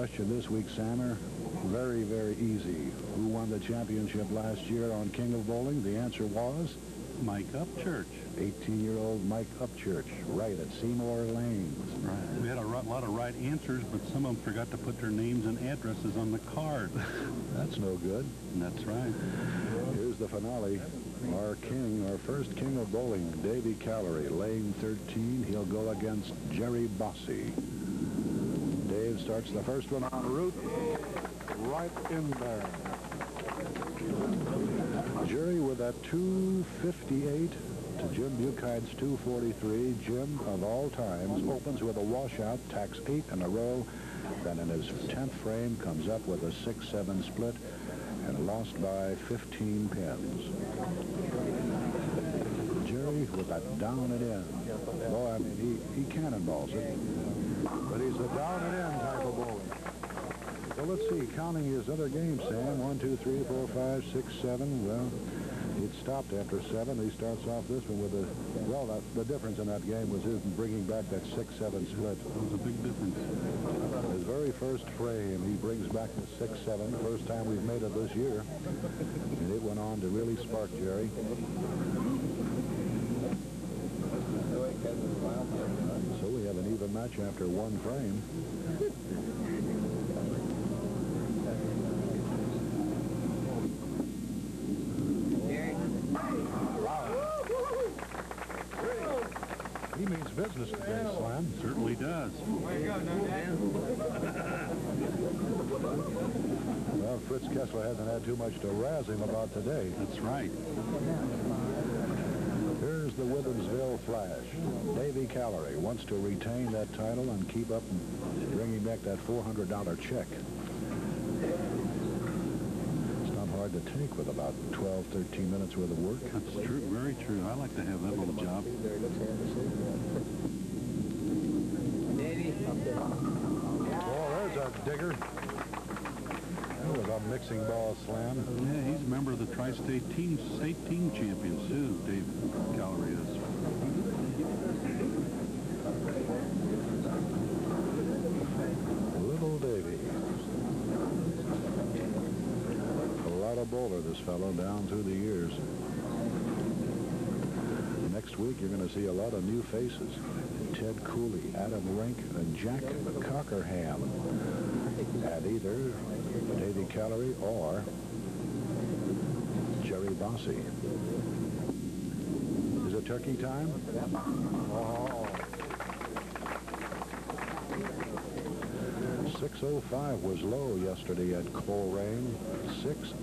question this week, Sammer. Very, very easy. Who won the championship last year on King of Bowling? The answer was Mike Upchurch. 18-year-old Mike Upchurch, right at Seymour Lanes. Right. We had a lot of right answers, but some of them forgot to put their names and addresses on the card. That's no good. That's right. Here's the finale. Our king, our first king of bowling, Davy Callery, lane 13. He'll go against Jerry Bosse. Dave starts the first one en route. Right in there. Jerry with that 258 to Jim Buchheid's 243. Jim, of all times, opens with a washout, tacks 8 in a row, then in his 10th frame comes up with a 6-7 split and lost by 15 pins. Jerry with that down and in. Boy, I mean, he cannonballs it, but he's a down and in type of bowler. So let's see, counting his other games, Sam. 1, 2, 3, 4, 5, 6, 7. Well, he'd stopped after 7. He starts off this one with a, well, the difference in that game was his bringing back that 6-7 split. It was a big difference. His very first frame, he brings back the 6-7. First time we've made it this year. And it went on to really spark Jerry. So we have an even match after one frame. He means business today, Slam. Certainly does. Well, Fritz Kessler hasn't had too much to razz him about today. That's right. Here's the Withensville Flash. Davy Callery wants to retain that title and keep up and bringing back that $400 check. Hard to take with about 12, 13 minutes worth of work. That's true, very true. I like to have that little job. Oh, there's a digger. That was a mixing ball slam. Yeah, he's a member of the Tri-State state team champions, too, Dave Callery is. Little Davy. Bowler, this fellow, down through the years. Next week, you're going to see a lot of new faces. Ted Cooley, Adam Rink, and Jack Cockerham. And either Davy Callery or Jerry Bosse. Is it turkey time? Oh. 6:05 was low yesterday at Coleraine. 6:05.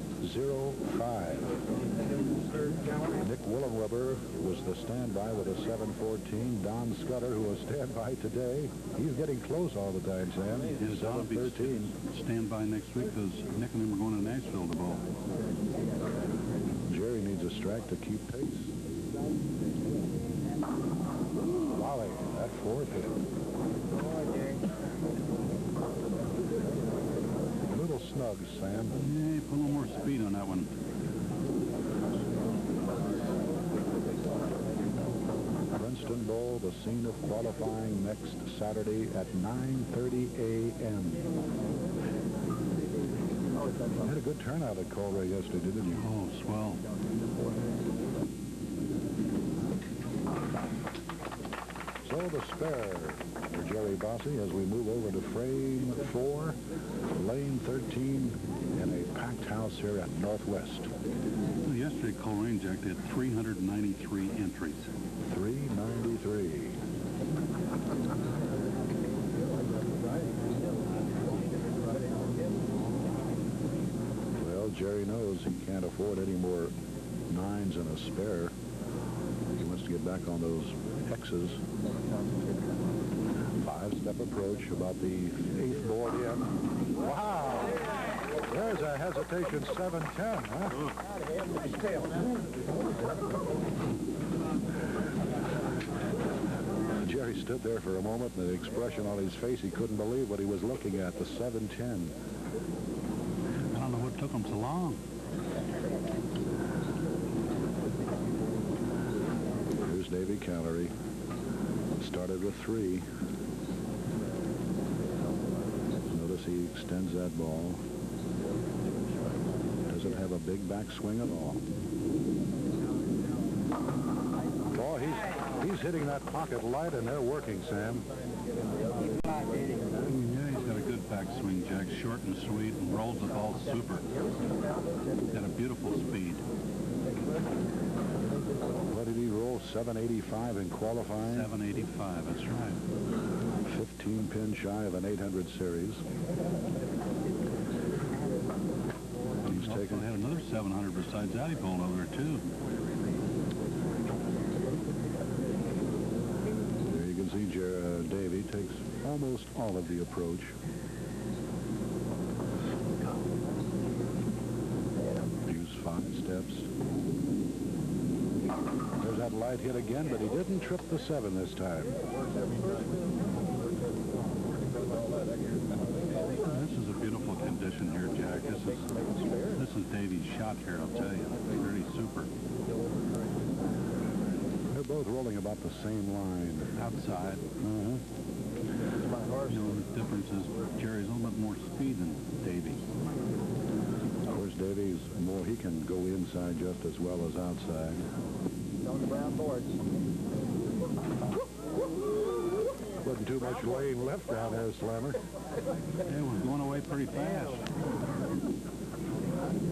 Nick Willenweber was the standby with a 7:14. Don Scudder, who was standby today, he's getting close all the time, Sam. His 7:13. Standby next week because Nick and him are going to Nashville to bowl. Jerry needs a strike to keep pace. Volley, that fourth hit. Snug, Sam. Yeah, put a little more speed on that one. Princeton Bowl, the scene of qualifying next Saturday at 9:30 a.m. You had a good turnout at Callery yesterday, didn't you? Oh, swell. So the spare for Jerry Bosse as we move over to frame 4, lane 13, in a packed house here at Northwest. Well, yesterday, Coleraine, Jack, had 393 entries. 393. Well, Jerry knows he can't afford any more 9s in a spare. He wants to get back on those X's. 5-step approach, about the 8th board in. Wow! There's a hesitation 7-10, huh? Jerry stood there for a moment, and the expression on his face, he couldn't believe what he was looking at, the 7-10. I don't know what took him so long. Here's Davy Callery. Started with 3. Notice he extends that ball. Doesn't have a big backswing at all. Oh, he's hitting that pocket light, and they're working, Sam. Yeah, he's got a good backswing, Jack. Short and sweet, and rolls the ball super. Got a beautiful speed. What did he roll? 785 in qualifying? 785, that's right. 15 pin shy of an 800 series. He's taken. Had another 700 besides that he bowled over there, too. There you can see Davey takes almost all of the approach. Use 5 steps. There's that light hit again, but he didn't trip the 7 this time. This is a beautiful condition here, Jack. This is Davey's shot here, I'll tell you. It's really super. They're both rolling about the same line. Outside. Uh-huh. You know, the difference is Jerry's a little bit more speed than Davey. Of course, Davey's more, he can go inside just as well as outside. On the brown boards. Wasn't too much lane left down there, Slammer. It was going away pretty fast.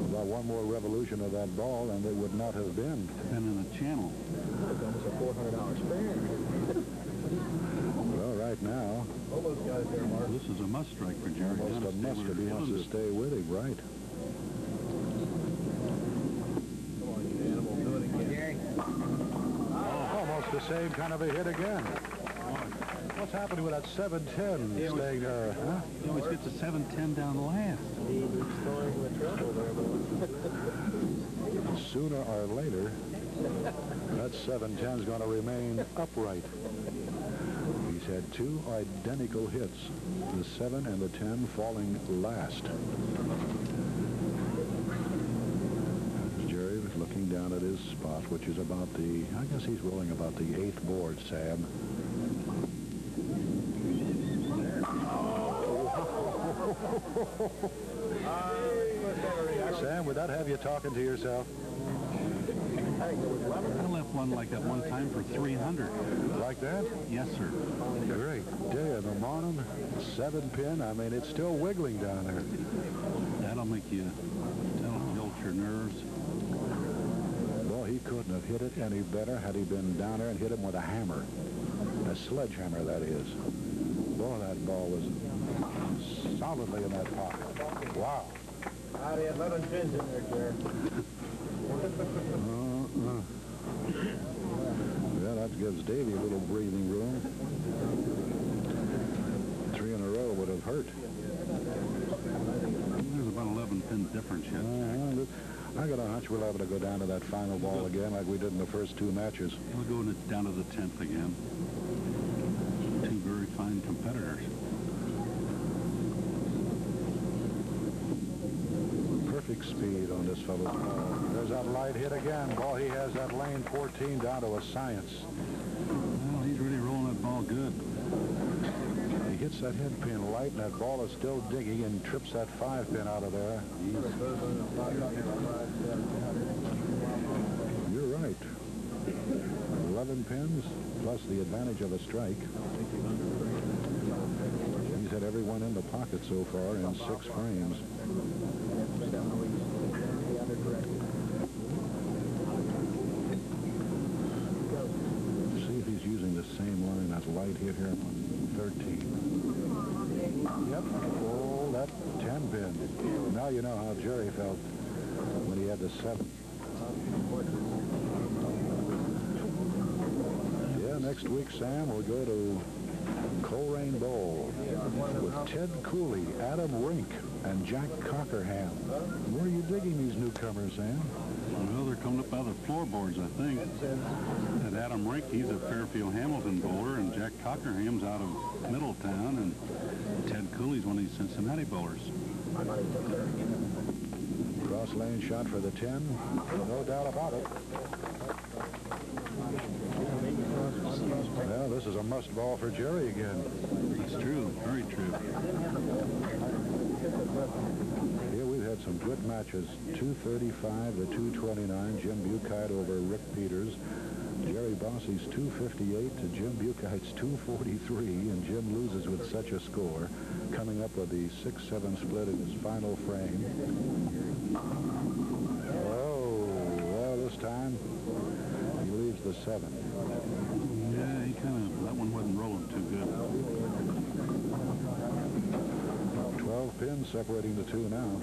About one more revolution of that ball, and it would not have been. And in the channel. It's almost a $400 spare. Well, right now, Almost got it there, Mark. This is a must strike for Jerry. almost a must if he wants to stay with him, right? Come on, you animal. Do it again. Gary. Almost the same kind of a hit again. What's happening with that 710 staying there, huh? He always gets a 710 down the last. He's storing the trouble there, boy. Sooner or later, that 710 is going to remain upright. He's had 2 identical hits, the 7 and the 10 falling last. Jerry is looking down at his spot, which is about the, I guess he's rolling about the 8th board, Sam. Sam, would that have you talking to yourself? I left one like that one time for 300. Like that? Yes, sir. Great day in the morning. 7 pin. I mean, it's still wiggling down there. That'll jolt your nerves. Well, he couldn't have hit it any better had he been down there and hit him with a hammer. A sledgehammer, that is. Boy, that ball was solidly in that pocket. Wow. They had 11 pins in there, Jerry. Yeah, that gives Davey a little breathing room. 3 in a row would have hurt. There's about 11 pin difference yet. I got a hunch we'll have to go down to that final ball again like we did in the first 2 matches. We'll go down to the 10th again. 2 very fine competitors. Perfect speed on this fellow's ball. There's that light hit again. Ball, he has that lane 14 down to a science. Well, he's really rolling that ball good. He hits that head pin light, and that ball is still digging and trips that 5 pin out of there. You're right. 11 pins plus the advantage of a strike. He's had everyone in the pocket so far in 6 frames. See if he's using the same line. That light hit here on 13. Yep. Oh, that 10 pin. Now you know how Jerry felt when he had the 7. Yeah, next week, Sam, we'll go to Callery Bowl with Ted Cooley, Adam Rink, and Jack Cockerham. Where are you digging these newcomers, Sam? Well, they're coming up out of the floorboards, I think. And Adam Rink, he's a Fairfield Hamilton bowler, and Jack Cockerham's out of Middletown, and Ted Cooley's one of these Cincinnati bowlers. Cross lane shot for the 10. No doubt about it. Well, this is a must ball for Jerry again. That's true, very true. Here we've had some good matches. 235 to 229. Jim Buchheit over Rick Peters. Jerry Bosse's 258 to Jim Buchheit's 243, and Jim loses with such a score, coming up with the 6-7 split in his final frame. Oh, well, this time he leaves the 7. Yeah, that one wasn't rolling too good. 12 pins separating the two now.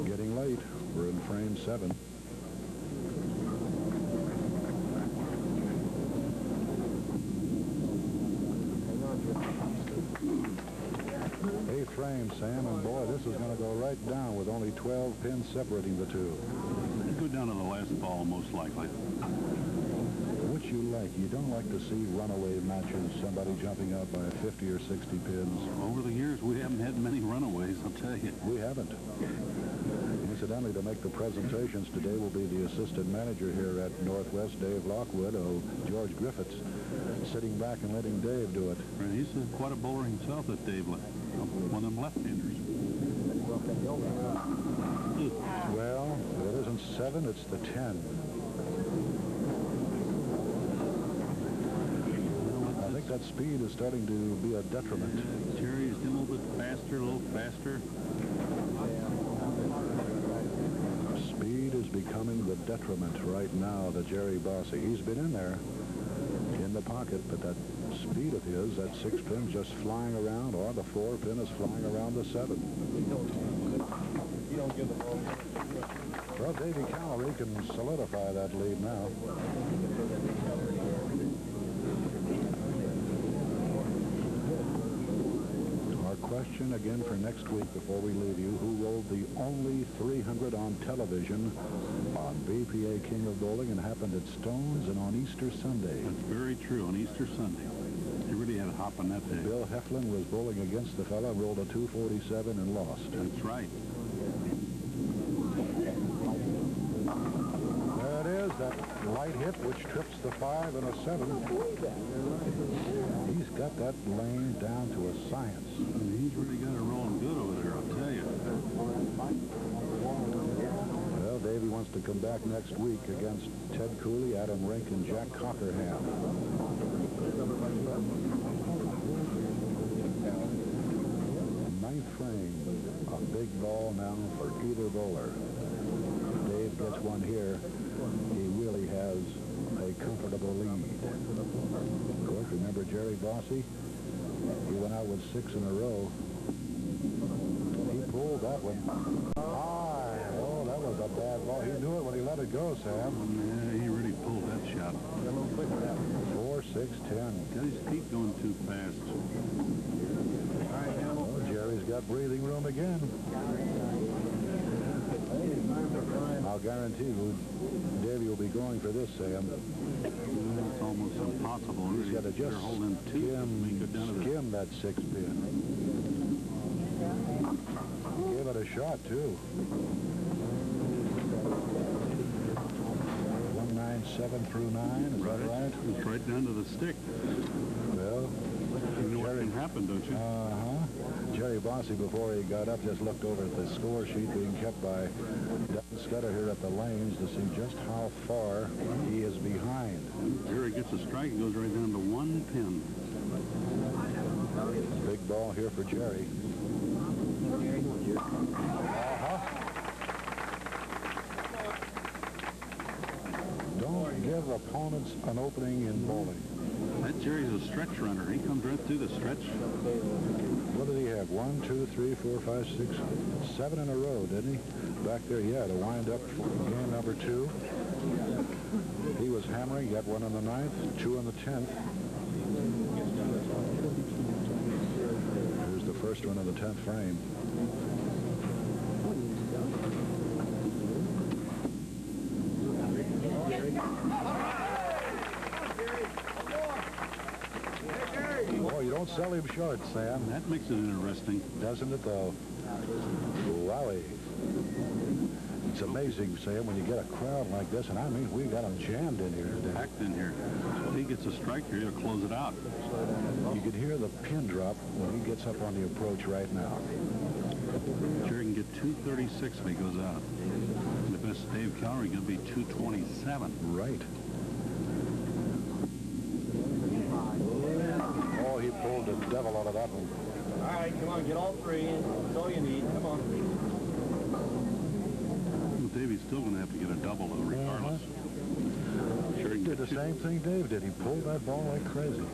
Getting late. We're in frame 7. Eighth frame, Sam, and boy, this is going to go right down with only 12 pins separating the two. You go down to the last ball, most likely. Which you like? You don't like to see runaway matches, somebody jumping out by 50 or 60 pins. Over the years, we haven't had many runaways, I'll tell you. We haven't. Incidentally, to make the presentations today will be the assistant manager here at Northwest, Dave Lockwood. George Griffiths sitting back and letting Dave do it. He's quite a bowler himself, that Dave, one of them left-handers. Well, it isn't 7, it's the 10. I think that speed is starting to be a detriment. Jerry's getting a little bit faster, a little faster. Speed is becoming the detriment right now to Jerry Bosse. He's been in there in the pocket, but that speed of his, that 6 pin's just flying around, or the 4 pin is flying around the 7. You don't give the ball. Well, Davey Callery can solidify that lead now. Our question again for next week before we leave you: who rolled the only 300 on television on BPA King of Bowling, and happened at Stones and on Easter Sunday? That's very true, on Easter Sunday. He really had a hop on that day. Bill Heflin was bowling against the fella, rolled a 247 and lost. That's right. There it is, that light hit which trips the 5 and a 7. He's got that lane down to a science. He's really got it rolling good over there, I'll tell you. Well, Davey wants to come back next week against Ted Cooley, Adam Rink, and Jack Cockerham. Ninth frame, a big ball now for either bowler. Dave gets one here. He really has a comfortable lead. Of course, remember Jerry Bosse? He went out with 6 in a row. He pulled that one. Oh, that was a bad ball. He knew it when he let it go, Sam. Yeah, he really pulled that shot. 4, 6, 10. Got his feet going too fast. Oh, Jerry's got breathing room again. I'll guarantee you, Davey will be going for this, Sam. It's almost impossible. He's got to just skim that 6 pin. Give it a shot, too. 197 through 9, is that right? It's right down to the stick. Well, You know what can happen, don't you? Jerry Bosse, before he got up, just looked over at the score sheet being kept by Don Scudder here at the lanes to see just how far he is behind. Jerry gets a strike, it goes right down to 1 pin. Big ball here for Jerry. Don't give opponents an opening in bowling. That Jerry's a stretch runner. He comes right through the stretch. What did he have? 1, 2, 3, 4, 5, 6, 7 in a row, didn't he? Back there, yeah, to wind up game number 2. He was hammering, got 1 in the 9th, 2 in the 10th. Here's the first one in the 10th frame. Oh, you don't sell him short, Sam. That makes it interesting. Doesn't it, though? Wowie. It's amazing, Sam, when you get a crowd like this, and I mean, we got them jammed in here today. Packed in here. If he gets a strike here, he'll close it out. You can hear the pin drop when he gets up on the approach right now. Jerry can get 236 if he goes out. And the best Dave Callery going to be 227. Right. Oh, he pulled the devil out of that one. All right, come on, get all three. That's all you need. Come on. Well, Davey's still going to have to get a double, though, regardless. Sure He did the same thing Dave did. He pulled that ball like crazy.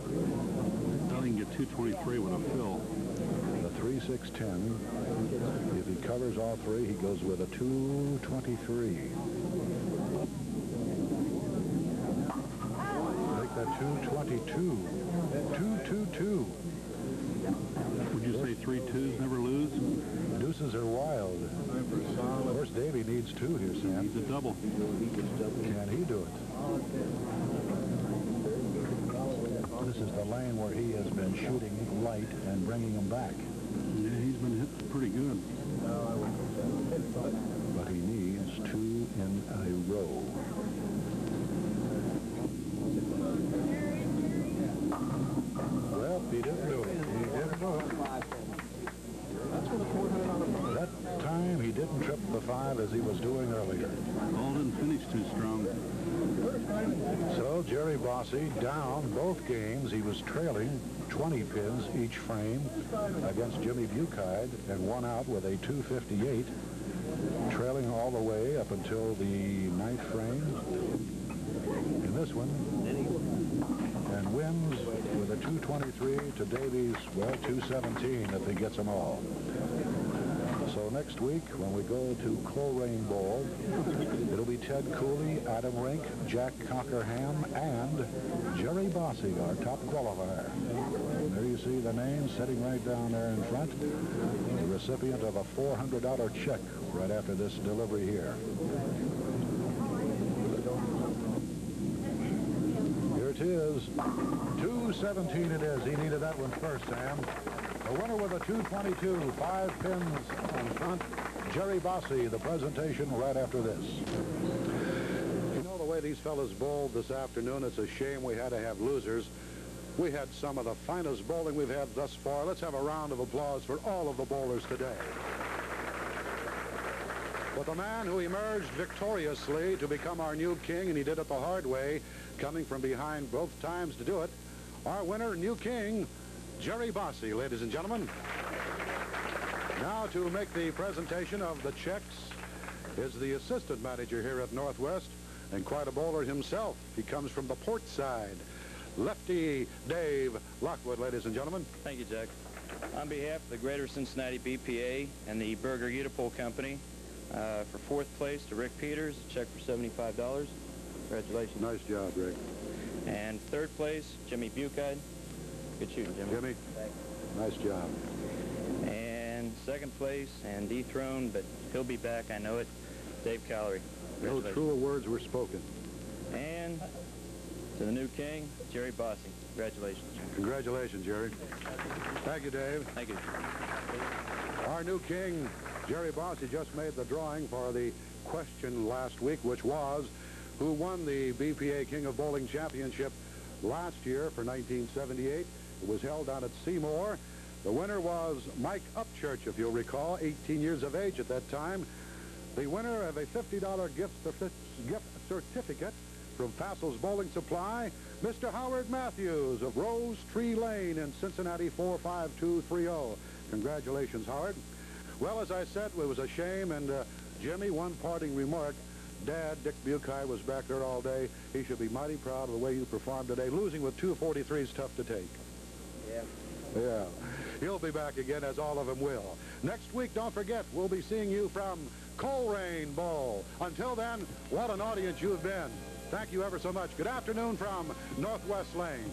Now he can get 223 with a fill. The 3-6-10. If he covers all three, he goes with a 223. Make that 222. 222. Would you say 3 twos never lose? Deuces are wild. Of course, Davey needs two here, Sam. He's a double. Can he do it? This is the lane where he has been shooting light and bringing them back. Yeah, he's been hit pretty good. But he needs two in a row. Well, he didn't do it. He didn't do it. That time, he didn't trip the 5 as he was doing earlier. Ball didn't finish too strong. So Jerry Bosse down both games. He was trailing 20 pins each frame against Jimmy Buchheit and won out with a 258, trailing all the way up until the 9th frame in this one, and wins with a 223 to Davies, well, 217 if he gets them all. So next week, when we go to Callery Bowl, it'll be Ted Cooley, Adam Rink, Jack Cockerham, and Jerry Bosse, our top qualifier. There you see the name sitting right down there in front, the recipient of a $400 check right after this delivery here. Here it is. 217 it is. He needed that one first, Sam. The winner with a 222, 5 pins in front, Jerry Bosse. The presentation right after this. You know the way these fellas bowled this afternoon, it's a shame we had to have losers. We had some of the finest bowling we've had thus far. Let's have a round of applause for all of the bowlers today. But the man who emerged victoriously to become our new king, and he did it the hard way, coming from behind both times to do it, our winner, new king, Jerry Bosse, ladies and gentlemen. Now to make the presentation of the checks is the assistant manager here at Northwest, and quite a bowler himself. He comes from the port side. Lefty Dave Lockwood, ladies and gentlemen. Thank you, Jack. On behalf of the Greater Cincinnati BPA and the Burger Utapole Company, for 4th place to Rick Peters, a check for $75. Congratulations. Nice job, Rick. And 3rd place, Jimmy Buchheit. Good shooting, Jimmy. Jimmy, nice job. And 2nd place and dethroned, but he'll be back, I know it, Dave Callery. No truer words were spoken. And to the new king, Jerry Bosse. Congratulations. Congratulations, Jerry. Thank you, Dave. Thank you. Our new king, Jerry Bosse, just made the drawing for the question last week, which was who won the BPA King of Bowling Championship last year for 1978. It was held down at Seymour. The winner was Mike Upchurch, if you'll recall, 18 years of age at that time. The winner of a $50 gift certificate from Fassel's Bowling Supply, Mr. Howard Matthews of Rose Tree Lane in Cincinnati, 45230. Congratulations, Howard. Well, as I said, it was a shame, and Jimmy, one parting remark. Dad, Dick Buchheit, was back there all day. He should be mighty proud of the way you performed today. Losing with 243 is tough to take. Yeah. He'll be back again, as all of them will. Next week, don't forget, we'll be seeing you from Callery Bowl. Until then, what an audience you've been. Thank you ever so much. Good afternoon from Northwest Lanes.